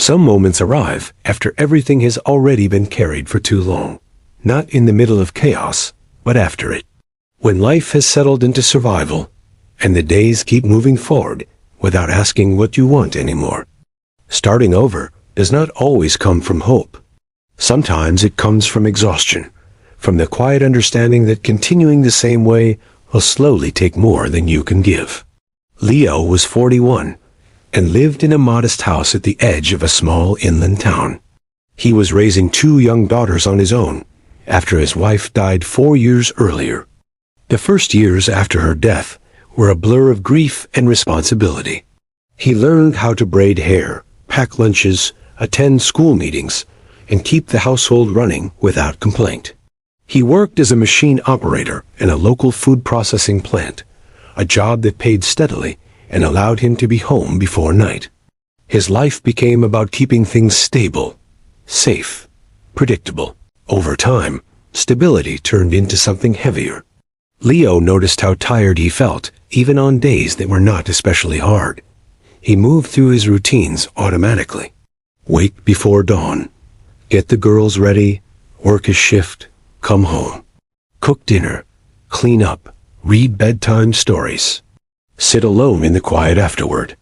Some moments arrive after everything has already been carried for too long. Not in the middle of chaos, but after it. When life has settled into survival, and the days keep moving forward without asking what you want anymore. Starting over does not always come from hope. Sometimes it comes from exhaustion, from the quiet understanding that continuing the same way will slowly take more than you can give. Leo was 41 and lived in a modest house at the edge of a small inland town. He was raising 2 young daughters on his own after his wife died 4 years earlier. The first years after her death were a blur of grief and responsibility. He learned how to braid hair, pack lunches, attend school meetings, and keep the household running without complaint. He worked as a machine operator in a local food processing plant, a job that paid steadily and allowed him to be home before night. His life became about keeping things stable, safe, predictable. Over time, stability turned into something heavier. Leo noticed how tired he felt, even on days that were not especially hard. He moved through his routines automatically. Wake before dawn, get the girls ready, work his shift, come home, cook dinner, clean up, read bedtime stories, sit alone in the quiet afterward.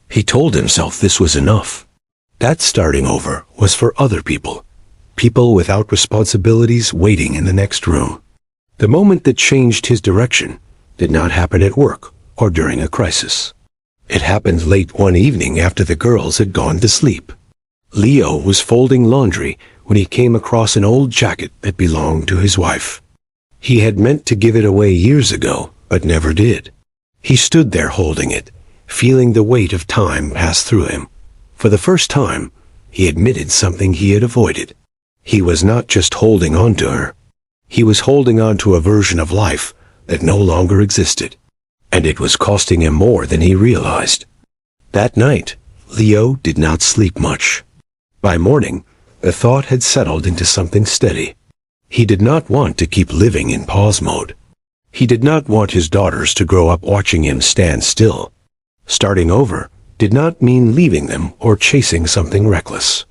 He told himself this was enough. That starting over was for other people, people without responsibilities waiting in the next room. The moment that changed his direction did not happen at work or during a crisis. It happened late one evening after the girls had gone to sleep. Leo was folding laundry when he came across an old jacket that belonged to his wife. He had meant to give it away years ago, but never did. He stood there holding it, feeling the weight of time pass through him. For the first time, he admitted something he had avoided. He was not just holding on to her. He was holding on to a version of life that no longer existed, and it was costing him more than he realized. That night, Leo did not sleep much. By morning, the thought had settled into something steady. He did not want to keep living in pause mode. He did not want his daughters to grow up watching him stand still. Starting over did not mean leaving them or chasing something reckless.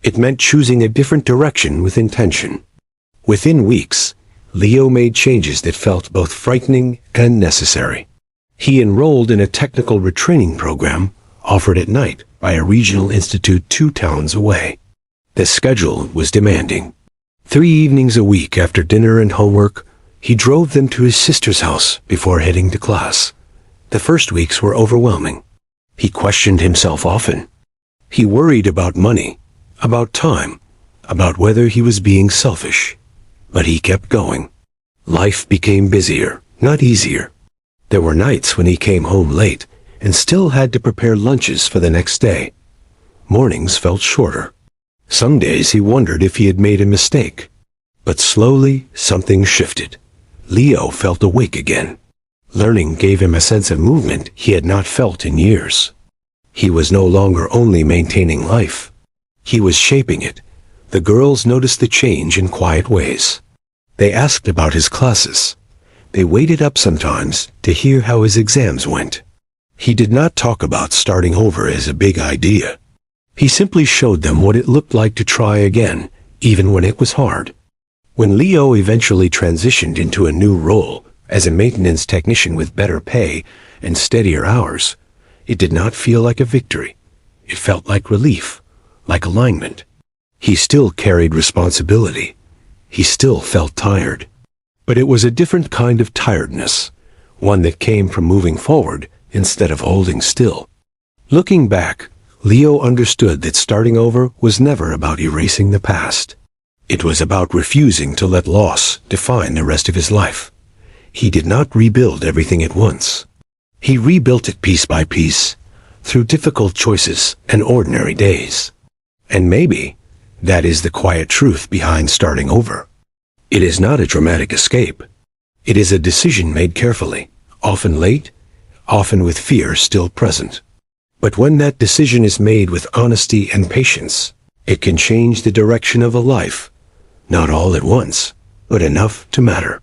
It meant choosing a different direction with intention. Within weeks, Leo made changes that felt both frightening and necessary. He enrolled in a technical retraining program offered at night by a regional institute 2 towns away. The schedule was demanding. 3 evenings a week after dinner and homework, he drove them to his sister's house before heading to class. The first weeks were overwhelming. He questioned himself often. He worried about money, about time, about whether he was being selfish. But he kept going. Life became busier, not easier. There were nights when he came home late and still had to prepare lunches for the next day. Mornings felt shorter. Some days he wondered if he had made a mistake. But slowly, something shifted. Leo felt awake again. Learning gave him a sense of movement he had not felt in years. He was no longer only maintaining life. He was shaping it. The girls noticed the change in quiet ways. They asked about his classes. They waited up sometimes to hear how his exams went. He did not talk about starting over as a big idea. He simply showed them what it looked like to try again, even when it was hard. When Leo eventually transitioned into a new role as a maintenance technician with better pay and steadier hours, it did not feel like a victory. It felt like relief, like alignment. He still carried responsibility. He still felt tired. But it was a different kind of tiredness, one that came from moving forward instead of holding still. Looking back, Leo understood that starting over was never about erasing the past. It was about refusing to let loss define the rest of his life. He did not rebuild everything at once. He rebuilt it piece by piece, through difficult choices and ordinary days. And maybe that is the quiet truth behind starting over. It is not a dramatic escape. It is a decision made carefully, often late, often with fear still present. But when that decision is made with honesty and patience, it can change the direction of a life, not all at once, but enough to matter.